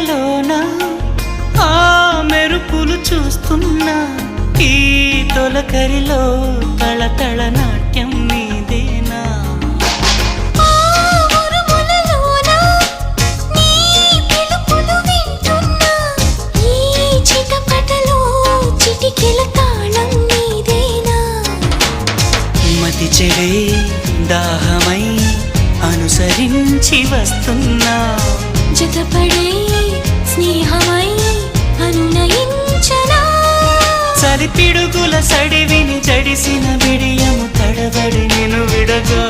వెన్నెలలోన ఆ మెరుపులు చూస్తున్నా ఈ తొలకరిలో తళతళ నాట్యం నీదేనా మతి చెడే దాహమై అనుసరించి వస్తున్నా జతపడే స్నేహమై అనునయించనా చలిపిడుగుల సడివిని జడిసిన బిడియము తడబడి నిన్ను విడగా